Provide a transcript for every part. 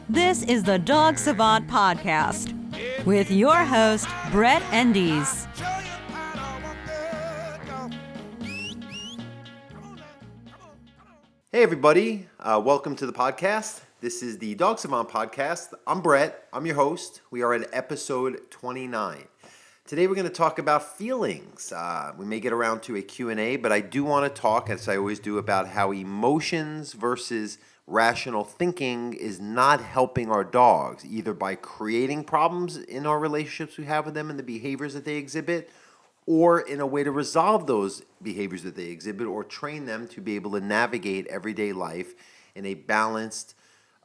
This is the Dog Savant Podcast with your host, Brett Endies. Hey everybody, welcome to the podcast. This is the Dog Savant Podcast. I'm Brett, I'm your host. We are at episode 29. Today we're going to talk about feelings. We may get around to a Q&A, but I do want to talk, as I always do, about how emotions versus rational thinking is not helping our dogs, either by creating problems in our relationships we have with them and the behaviors that they exhibit, or in a way to resolve those behaviors that they exhibit or train them to be able to navigate everyday life in a balanced,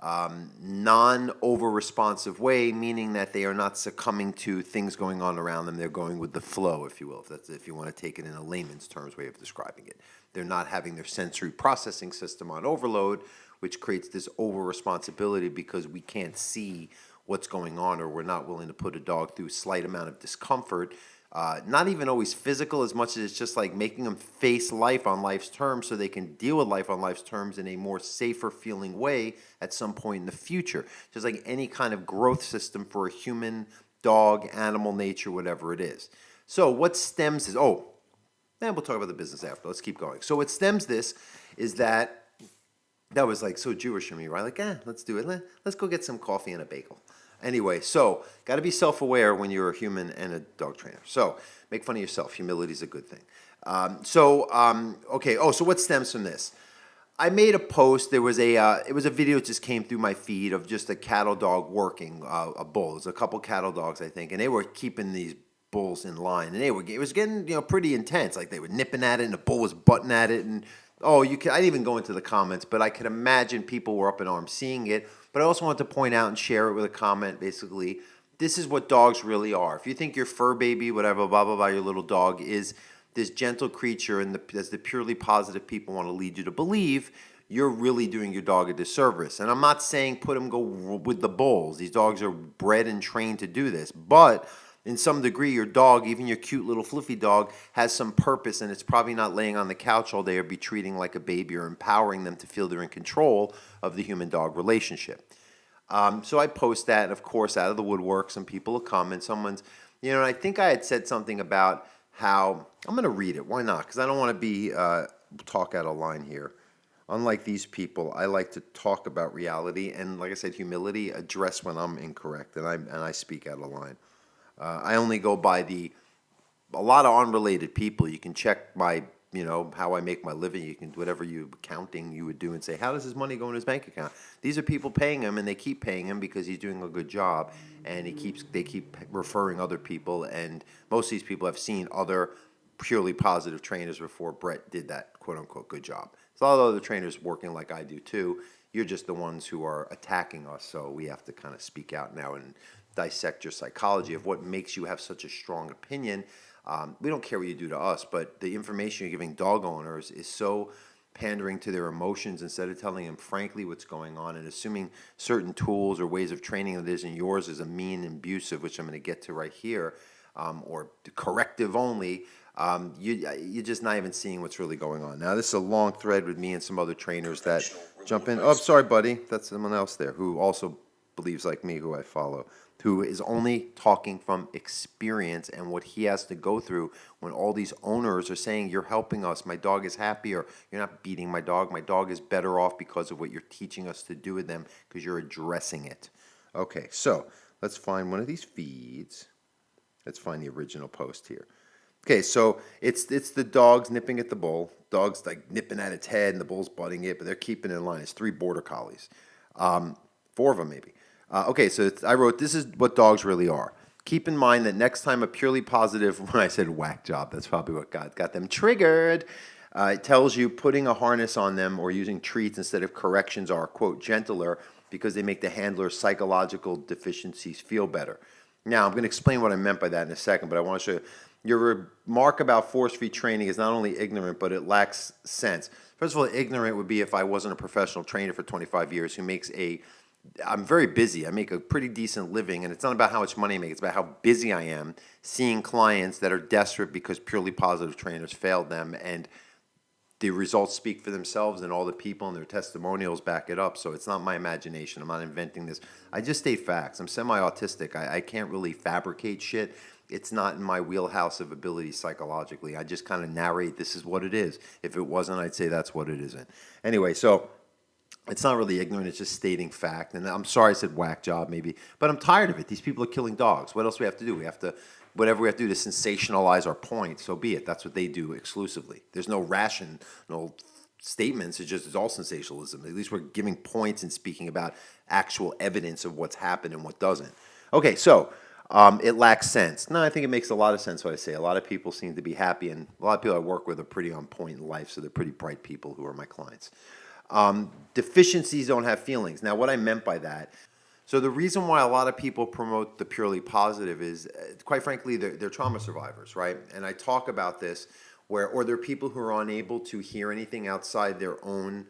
non-over-responsive way, meaning that they are not succumbing to things going on around them. They're going with the flow, if you will, if you want to take it in a layman's terms way of describing it. They're not having their sensory processing system on overload, which creates this over-responsibility because we can't see what's going on, or we're not willing to put a dog through a slight amount of discomfort. Not even always physical as much as it's just like making them face life on life's terms so they can deal with life on life's terms in a more safer feeling way at some point in the future. Just like any kind of growth system for a human, dog, animal, nature, whatever it is. So what stems this? We'll talk about the business after. Let's keep going. So what stems this is that was like so Jewish of me, right? Like, let's do it. Let's go get some coffee and a bagel. Anyway, so got to be self-aware when you're a human and a dog trainer. So make fun of yourself. Humility is a good thing. So what stems from this? I made a post. There was it was a video that just came through my feed of just a cattle dog working a bull. It was a couple cattle dogs, I think, and they were keeping these bulls in line, and it was getting pretty intense. Like they were nipping at it, and the bull was butting at it, and I didn't even go into the comments, but I could imagine people were up in arms seeing it. But I also wanted to point out and share it with a comment, basically, this is what dogs really are. If you think your fur baby, whatever, blah, blah, blah, your little dog is this gentle creature, and as the purely positive people want to lead you to believe, you're really doing your dog a disservice. And I'm not saying put him go with the bulls. These dogs are bred and trained to do this. But in some degree, your dog, even your cute little fluffy dog, has some purpose, and it's probably not laying on the couch all day or be treating like a baby or empowering them to feel they're in control of the human-dog relationship. So I post that, and of course, out of the woodwork, some people will come, and someone's, and I think I had said something about how, I'm going to read it, why not? Because I don't want to be talk out of line here. Unlike these people, I like to talk about reality, and like I said, humility, address when I'm incorrect, and I speak out of line. I only go by a lot of unrelated people. You can check my, how I make my living. You can do whatever accounting you would do and say, how does his money go in his bank account? These are people paying him, and they keep paying him because he's doing a good job, and they keep referring other people, and most of these people have seen other purely positive trainers before Brett did that quote-unquote good job. There's a lot of other trainers working like I do too. You're just the ones who are attacking us, so we have to kind of speak out now and dissect your psychology of what makes you have such a strong opinion. We don't care what you do to us, but the information you're giving dog owners is so pandering to their emotions instead of telling them frankly what's going on and assuming certain tools or ways of training that isn't yours is a mean and abusive, which I'm going to get to right here, or corrective only. You're just not even seeing what's really going on. Now, this is a long thread with me and some other trainers that jump in. Oh, sorry, buddy. That's someone else there who also believes like me, who I follow, who is only talking from experience and what he has to go through when all these owners are saying, you're helping us, my dog is happier, you're not beating my dog is better off because of what you're teaching us to do with them because you're addressing it. Okay, so let's find one of these feeds. Let's find the original post here. Okay, so it's the dogs nipping at the bull. Dog's like nipping at its head and the bull's butting it, but they're keeping it in line. It's 3 border collies. 4 of them maybe. So I wrote, this is what dogs really are. Keep in mind that next time a purely positive, when I said whack job, that's probably what got them triggered. It tells you putting a harness on them or using treats instead of corrections are, quote, gentler because they make the handler's psychological deficiencies feel better. Now, I'm going to explain what I meant by that in a second, but I want to show you. Your remark about force-free training is not only ignorant, but it lacks sense. First of all, ignorant would be if I wasn't a professional trainer for 25 years who makes I'm very busy. I make a pretty decent living, and it's not about how much money I make. It's about how busy I am seeing clients that are desperate because purely positive trainers failed them, and the results speak for themselves, and all the people and their testimonials back it up. So it's not my imagination. I'm not inventing this. I just state facts. I'm semi-autistic. I can't really fabricate shit. It's not in my wheelhouse of ability psychologically. I just kind of narrate, this is what it is. If it wasn't, I'd say that's what it isn't. Anyway, so it's not really ignorant. It's just stating fact. And I'm sorry I said whack job maybe, but I'm tired of it. These people are killing dogs. What else do we have to do? We have to, whatever we have to do to sensationalize our point, so be it. That's what they do exclusively. There's no rational statements. It's all sensationalism. At least we're giving points and speaking about actual evidence of what's happened and what doesn't. Okay, so it lacks sense. No, I think it makes a lot of sense what I say. A lot of people seem to be happy, and a lot of people I work with are pretty on point in life, so they're pretty bright people who are my clients. Deficiencies don't have feelings. Now, what I meant by that, so the reason why a lot of people promote the purely positive is, quite frankly, they're trauma survivors, right? And I talk about this or they're people who are unable to hear anything outside their own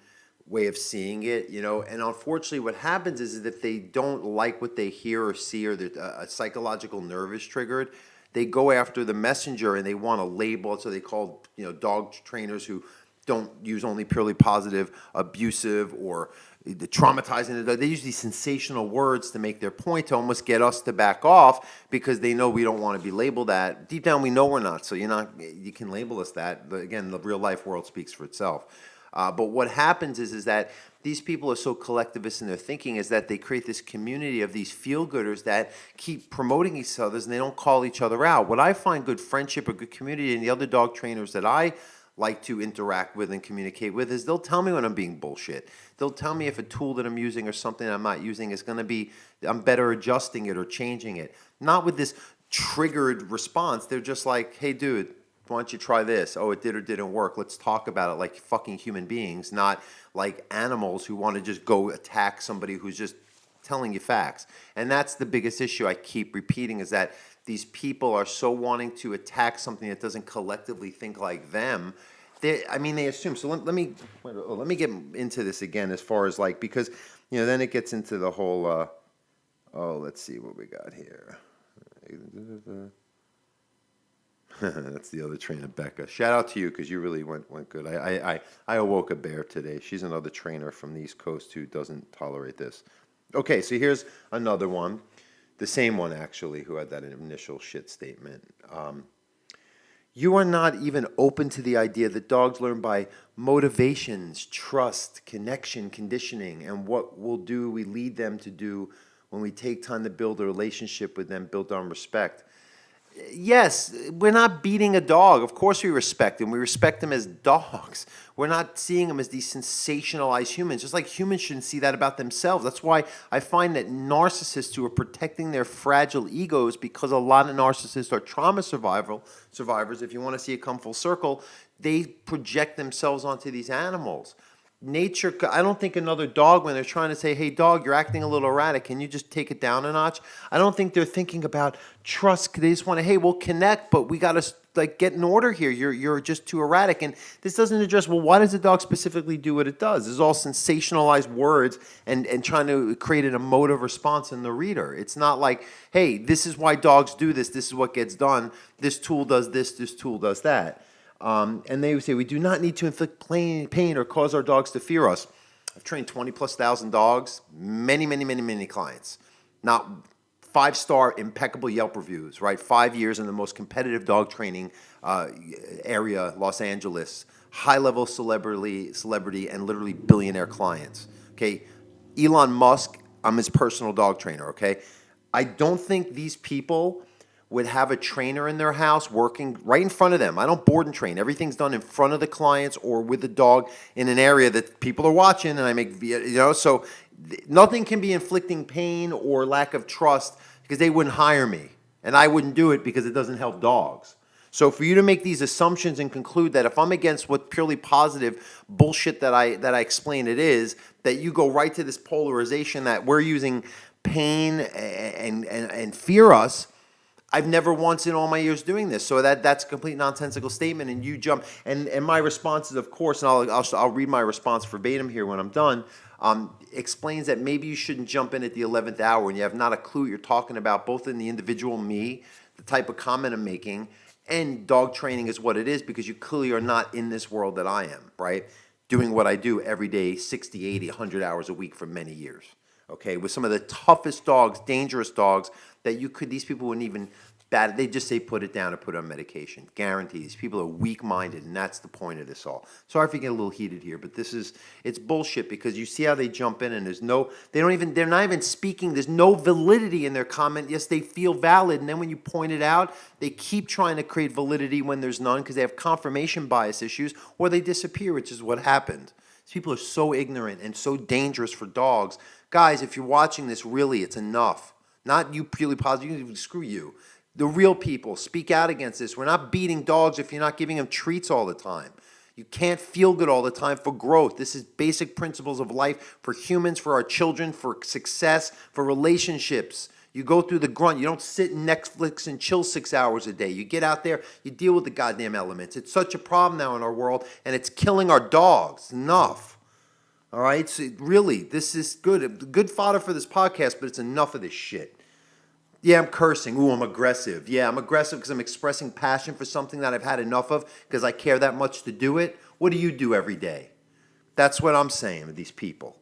way of seeing it, and unfortunately what happens is that if they don't like what they hear or see, or a psychological nerve is triggered, they go after the messenger and they want to label it. So they call dog trainers who don't use only purely positive, abusive, or the traumatizing. They use these sensational words to make their point, to almost get us to back off, because they know we don't want to be labeled that. Deep down we know we're not, so you can label us that. But again, the real life world speaks for itself. But what happens is that these people are so collectivist in their thinking, is that they create this community of these feel-gooders that keep promoting each other, and they don't call each other out. What I find good friendship or good community in the other dog trainers that I like to interact with and communicate with is they'll tell me when I'm being bullshit. They'll tell me if a tool that I'm using or something I'm not using is going to be, I'm better adjusting it or changing it. Not with this triggered response. They're just like, hey, dude, why don't you try this? Oh, it did or didn't work. Let's talk about it like fucking human beings, not like animals who want to just go attack somebody who's just telling you facts. And that's the biggest issue I keep repeating, is that these people are so wanting to attack something that doesn't collectively think like them. They assume. So let me get into this again, as far as because then it gets into the whole. Let's see what we got here. That's the other trainer, Becca. Shout out to you, because you really went good. I awoke a bear today. She's another trainer from the East Coast who doesn't tolerate this. Okay, so here's another one. The same one, actually, who had that initial shit statement. You are not even open to the idea that dogs learn by motivations, trust, connection, conditioning, and what we lead them to do when we take time to build a relationship with them built on respect. Yes, we're not beating a dog. Of course we respect them. We respect them as dogs. We're not seeing them as these sensationalized humans, just like humans shouldn't see that about themselves. That's why I find that narcissists who are protecting their fragile egos, because a lot of narcissists are trauma survivors, if you want to see it come full circle, they project themselves onto these animals. Nature, I don't think another dog, when they're trying to say, hey, dog, you're acting a little erratic, can you just take it down a notch? I don't think they're thinking about trust. They just want to, hey, we'll connect, but we got to get in order here. You're just too erratic. And this doesn't address, well, why does the dog specifically do what it does? This is all sensationalized words and trying to create an emotive response in the reader. It's not like, hey, this is why dogs do this. This is what gets done. This tool does this. This tool does that. And they would say, we do not need to inflict pain or cause our dogs to fear us. I've trained 20,000+ dogs, many clients. Not 5-star impeccable Yelp reviews, right? 5 years in the most competitive dog training area, Los Angeles. High-level celebrity and literally billionaire clients. Okay, Elon Musk, I'm his personal dog trainer, okay? I don't think these people would have a trainer in their house working right in front of them. I don't board and train. Everything's done in front of the clients or with the dog in an area that people are watching, and I make, so nothing can be inflicting pain or lack of trust, because they wouldn't hire me. And I wouldn't do it because it doesn't help dogs. So for you to make these assumptions and conclude that if I'm against what purely positive bullshit that I explain it is, that you go right to this polarization that we're using pain and fear us. I've never once in all my years doing this. So that's a complete nonsensical statement, and you jump. And my response is, of course, and I'll read my response verbatim here when I'm done, explains that maybe you shouldn't jump in at the 11th hour and you have not a clue what you're talking about, both in the individual me, the type of comment I'm making, And dog training is what it is because you clearly are not in this world that I am, right? Doing what I do every day, 60, 80, 100 hours a week for many years, okay? With some of the toughest dogs, dangerous dogs that these people wouldn't even bat. They just say put it down or put it on medication. Guaranteed. These people are weak-minded, and that's the point of this all. Sorry if you get a little heated here, but it's bullshit because you see how they jump in and they're not even speaking. There's no validity in their comment. Yes, they feel valid, and then when you point it out, they keep trying to create validity when there's none because they have confirmation bias issues, or they disappear, which is what happened. These people are so ignorant and so dangerous for dogs. Guys, if you're watching this, really, it's enough. Not you purely positive. You can screw you. The real people, speak out against this. We're not beating dogs if you're not giving them treats all the time. You can't feel good all the time for growth. This is basic principles of life for humans, for our children, for success, for relationships. You go through the grunt. You don't sit in Netflix and chill 6 hours a day. You get out there, you deal with the goddamn elements. It's such a problem now in our world, and it's killing our dogs. Enough. All right? So really, this is good. Good fodder for this podcast, but it's enough of this shit. Yeah, I'm cursing. Ooh, I'm aggressive. Yeah, I'm aggressive because I'm expressing passion for something that I've had enough of because I care that much to do it. What do you do every day? That's what I'm saying to these people.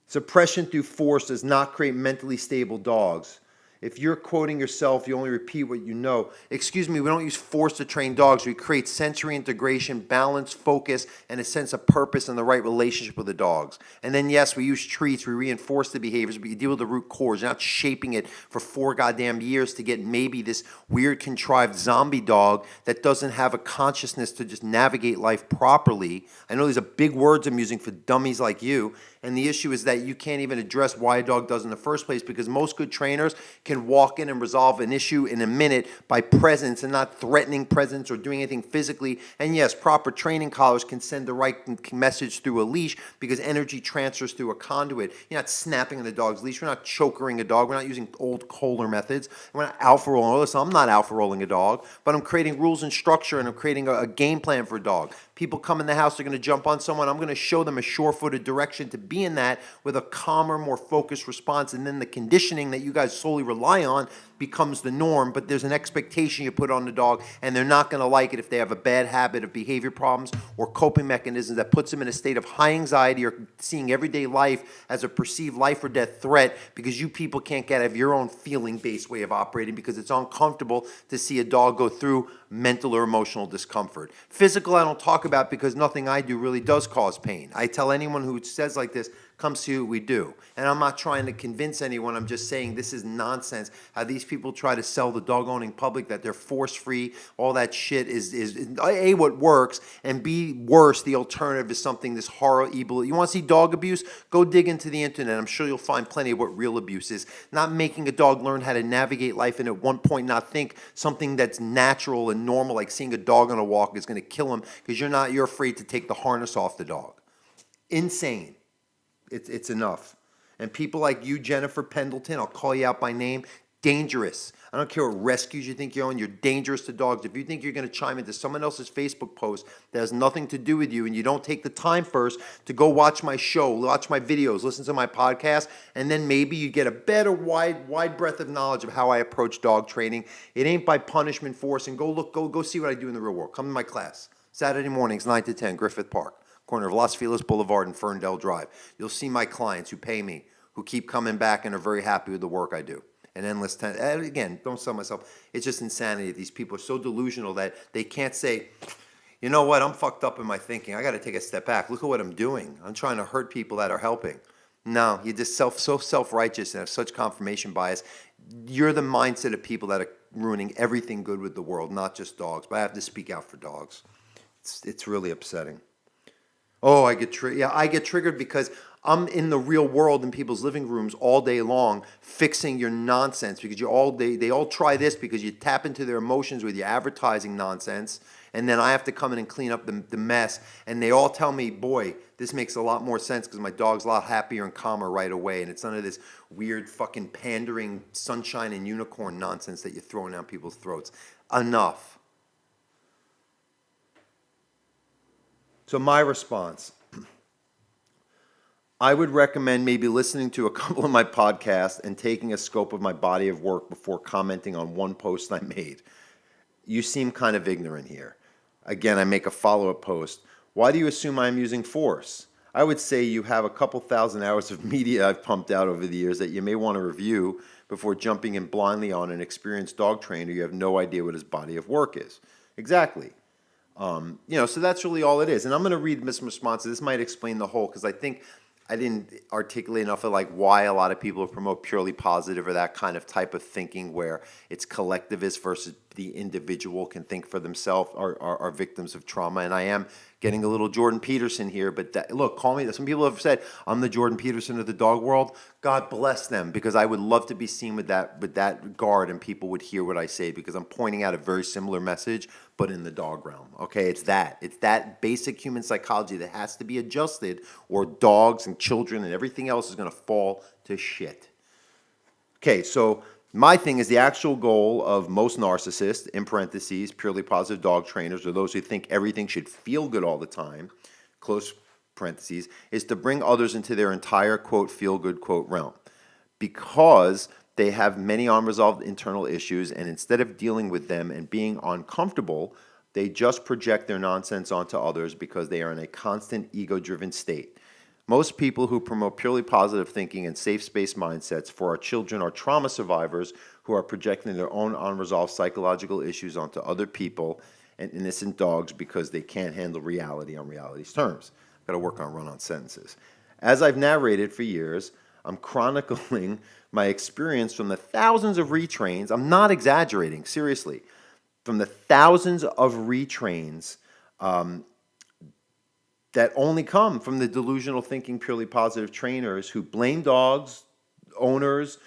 Suppression through force does not create mentally stable dogs. If you're quoting yourself, you only repeat what you know. Excuse me, we don't use force to train dogs. We create sensory integration, balance, focus, and a sense of purpose and the right relationship with the dogs. And then, yes, we use treats. We reinforce the behaviors, but you deal with the root cause. You're not shaping it for 4 goddamn years to get maybe this weird, contrived zombie dog that doesn't have a consciousness to just navigate life properly. I know these are big words I'm using for dummies like you. And the issue is that you can't even address why a dog does in the first place because most good trainers can walk in and resolve an issue in a minute by presence and not threatening presence or doing anything physically. And yes, proper training collars can send the right message through a leash because energy transfers through a conduit. You're not snapping on the dog's leash. We're not chokering a dog. We're not using old Kohler methods. We're not alpha rolling. Listen, I'm not alpha rolling a dog, but I'm creating rules and structure and I'm creating a game plan for a dog. People come in the house, they're going to jump on someone. I'm going to show them a sure-footed direction to be in that with a calmer, more focused response. And then the conditioning that you guys solely rely on becomes the norm, but there's an expectation you put on the dog, and they're not going to like it if they have a bad habit of behavior problems or coping mechanisms that puts them in a state of high anxiety or seeing everyday life as a perceived life or death threat because you people can't get out of your own feeling-based way of operating because it's uncomfortable to see a dog go through mental or emotional discomfort. Physical, I don't talk about because nothing I do really does cause pain. I tell anyone who says like this, come see what we do. And I'm not trying to convince anyone. I'm just saying this is nonsense. How these people try to sell the dog-owning public that they're force-free, all that shit is A, what works, and B, worse, the alternative is something this horrible. You want to see dog abuse? Go dig into the internet. I'm sure you'll find plenty of what real abuse is. Not making a dog learn how to navigate life and at one point not think something that's natural and normal, like seeing a dog on a walk, is going to kill him because you're afraid to take the harness off the dog. Insane. It's enough. And people like you, Jennifer Pendleton, I'll call you out by name, dangerous. I don't care what rescues you think you're on, you're dangerous to dogs. If you think you're going to chime into someone else's Facebook post that has nothing to do with you and you don't take the time first to go watch my show, watch my videos, listen to my podcast, and then maybe you get a better wide breadth of knowledge of how I approach dog training. It ain't by punishment, force, and go see what I do in the real world. Come to my class. Saturday mornings, 9 to 10, Griffith Park. Corner of Los Feliz Boulevard and Ferndale Drive. You'll see my clients who pay me, who keep coming back and are very happy with the work I do. And endless time. Again, don't sell myself. It's just insanity. These people are so delusional that they can't say, you know what, I'm fucked up in my thinking. I got to take a step back. Look at what I'm doing. I'm trying to hurt people that are helping. No, you're just so self-righteous and have such confirmation bias. You're the mindset of people that are ruining everything good with the world, not just dogs. But I have to speak out for dogs. It's really upsetting. Oh, I get triggered because I'm in the real world in people's living rooms all day long fixing your nonsense because they all try this because you tap into their emotions with your advertising nonsense, and then I have to come in and clean up the mess, and they all tell me, boy, this makes a lot more sense because my dog's a lot happier and calmer right away, and it's none of this weird fucking pandering sunshine and unicorn nonsense that you're throwing down people's throats. Enough. So my response, I would recommend maybe listening to a couple of my podcasts and taking a scope of my body of work before commenting on one post I made. You seem kind of ignorant here. Again, I make a follow-up post. Why do you assume I'm using force? I would say you have a couple thousand hours of media I've pumped out over the years that you may want to review before jumping in blindly on an experienced dog trainer. You have no idea what his body of work is. Exactly. So that's really all it is. And I'm going to read Miss responses. This might explain the whole, because I think I didn't articulate enough of like why a lot of people promote purely positive or that kind of type of thinking where it's collectivist versus the individual can think for themselves, are victims of trauma. And I am getting a little Jordan Peterson here, but look, call me. Some people have said I'm the Jordan Peterson of the dog world. God bless them, because I would love to be seen with that guard, and people would hear what I say, because I'm pointing out a very similar message, but in the dog realm. Okay, it's that basic human psychology that has to be adjusted, or dogs and children and everything else is going to fall to shit. Okay, so my thing is the actual goal of most narcissists, in parentheses, purely positive dog trainers, or those who think everything should feel good all the time, close parentheses, is to bring others into their entire, quote, feel good, quote, realm. Because they have many unresolved internal issues, and instead of dealing with them and being uncomfortable, they just project their nonsense onto others because they are in a constant ego-driven state. Most people who promote purely positive thinking and safe space mindsets for our children are trauma survivors who are projecting their own unresolved psychological issues onto other people and innocent dogs because they can't handle reality on reality's terms. I've got to work on run-on sentences. As I've narrated for years, I'm chronicling my experience from the thousands of retrains. I'm not exaggerating, seriously. From the thousands of retrains that only come from the delusional thinking, purely positive trainers who blame dogs, owners,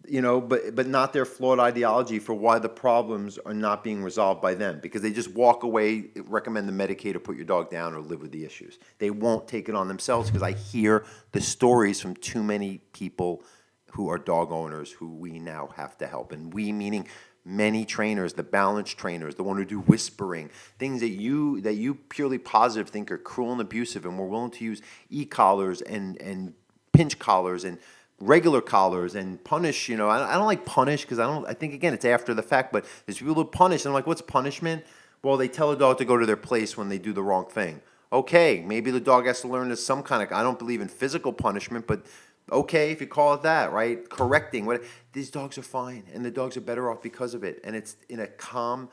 but not their flawed ideology for why the problems are not being resolved by them, because they just walk away, recommend the medicate or put your dog down or live with the issues. They won't take it on themselves, because I hear the stories from too many people who are dog owners who we now have to help. And we meaning many trainers, the balanced trainers, the one who do whispering, things that you purely positive think are cruel and abusive, and we're willing to use e-collars and pinch collars and regular collars and punish. I don't like punish, because I think, again, it's after the fact, but there's people who punish, and I'm like, what's punishment? Well, they tell a dog to go to their place when they do the wrong thing. Okay, maybe the dog has to learn there's some kind of, I don't believe in physical punishment, but okay, if you call it that, right? Correcting. These dogs are fine, and the dogs are better off because of it. And it's in a calm,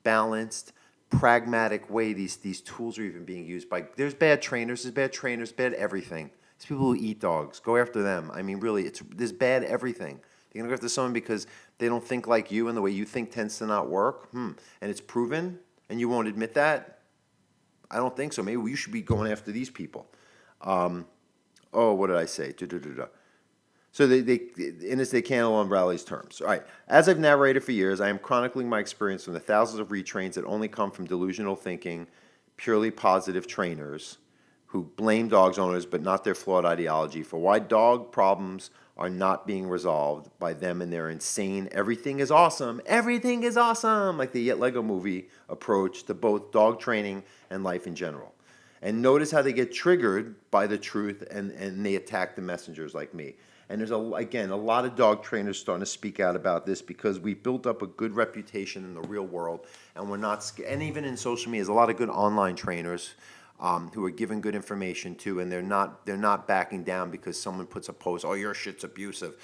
balanced, pragmatic way. These tools are even being used by. There's bad trainers, bad everything. There's people who eat dogs. Go after them. I mean, really, there's bad everything. You're gonna go after someone because they don't think like you, and the way you think tends to not work. And it's proven, and you won't admit that. I don't think so. Maybe you should be going after these people. What did I say? So they can't on Rowley's terms. All right. As I've narrated for years, I am chronicling my experience from the thousands of retrains that only come from delusional thinking, purely positive trainers who blame dogs owners but not their flawed ideology for why dog problems are not being resolved by them and their insane everything is awesome, like the Lego movie approach to both dog training and life in general. And notice how they get triggered by the truth and they attack the messengers like me. And there's, a lot of dog trainers starting to speak out about this because we built up a good reputation in the real world, and we're not scared. And even in social media, there's a lot of good online trainers who are giving good information too, and they're not backing down because someone puts a post, oh, your shit's abusive.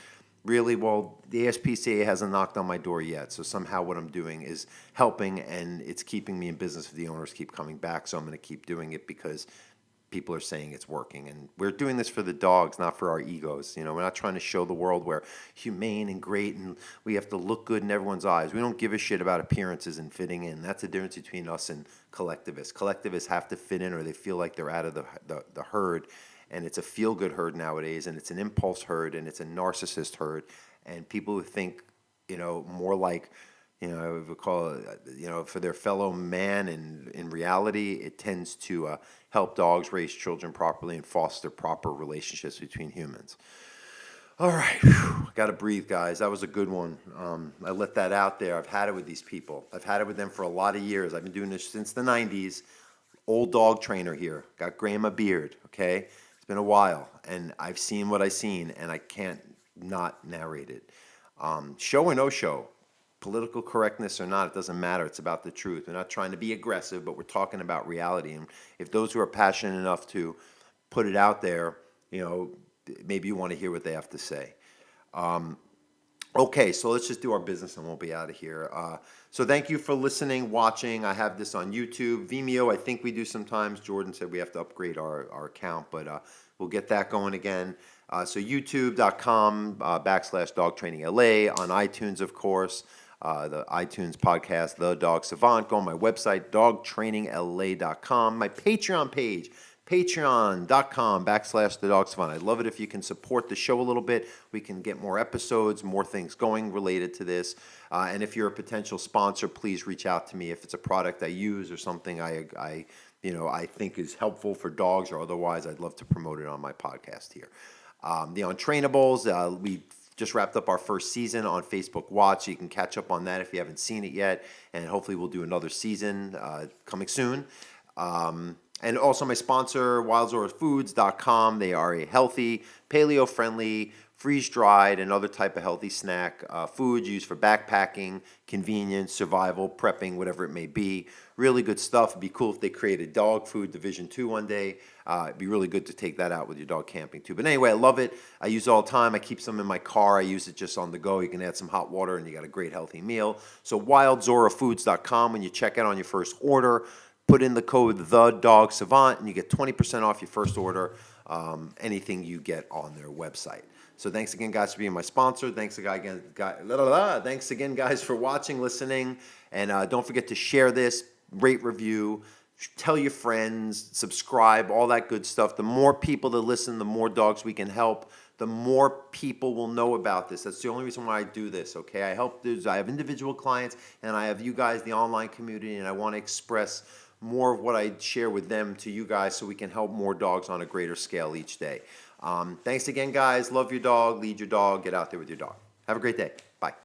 Really, well, the ASPCA hasn't knocked on my door yet, so somehow what I'm doing is helping, and it's keeping me in business if the owners keep coming back, so I'm going to keep doing it because people are saying it's working. And we're doing this for the dogs, not for our egos. We're not trying to show the world we're humane and great and we have to look good in everyone's eyes. We don't give a shit about appearances and fitting in. That's the difference between us and collectivists. Collectivists have to fit in, or they feel like they're out of the herd. And it's a feel-good herd nowadays, and it's an impulse herd, and it's a narcissist herd. And people who think, more like, we call it, for their fellow man, and in reality, it tends to help dogs raise children properly and foster proper relationships between humans. All right, got to breathe, guys. That was a good one. I let that out there. I've had it with these people. I've had it with them for a lot of years. I've been doing this since the 90s. Old dog trainer here. Got gray in my beard, okay? Been a while, and I've seen what I've seen, and I can't not narrate it. Show or no show, political correctness or not, it doesn't matter. It's about the truth. We're not trying to be aggressive, but we're talking about reality. And if those who are passionate enough to put it out there, maybe you want to hear what they have to say. Okay, so let's just do our business and we'll be out of here. So thank you for listening, watching. I have this on YouTube. Vimeo, I think we do sometimes. Jordan said we have to upgrade our account, but we'll get that going again. So youtube.com/Dog Training LA, on iTunes, of course, the iTunes podcast, The Dog Savant. Go on my website, dogtrainingla.com, my Patreon page, patreon.com/The Dog Savant. I'd love it if you can support the show a little bit. We can get more episodes, more things going related to this. And if you're a potential sponsor, please reach out to me if it's a product I use or something I think is helpful for dogs or otherwise. I'd love to promote it on my podcast here. The Untrainables, we just wrapped up our first season on Facebook Watch, so you can catch up on that if you haven't seen it yet. And hopefully we'll do another season coming soon. And also my sponsor, WildZorafoods.com. They are a healthy, paleo-friendly, freeze-dried, and other type of healthy snack foods used for backpacking, convenience, survival, prepping, whatever it may be. Really good stuff. It'd be cool if they created dog food division 2 one day. It'd be really good to take that out with your dog camping too. But anyway, I love it. I use it all the time. I keep some in my car. I use it just on the go. You can add some hot water and you got a great healthy meal. So WildZorafoods.com, when you check out on your first order, put in the code The Dog Savant and you get 20% off your first order, anything you get on their website. So thanks again, guys, for being my sponsor. Thanks again, guys, for watching, listening. And don't forget to share this, rate, review, tell your friends, subscribe, all that good stuff. The more people that listen, the more dogs we can help, the more people will know about this. That's the only reason why I do this, okay? I have individual clients, and I have you guys, the online community, and I want to express more of what I share with them to you guys so we can help more dogs on a greater scale each day. Thanks again, guys. Love your dog. Lead your dog. Get out there with your dog. Have a great day. Bye.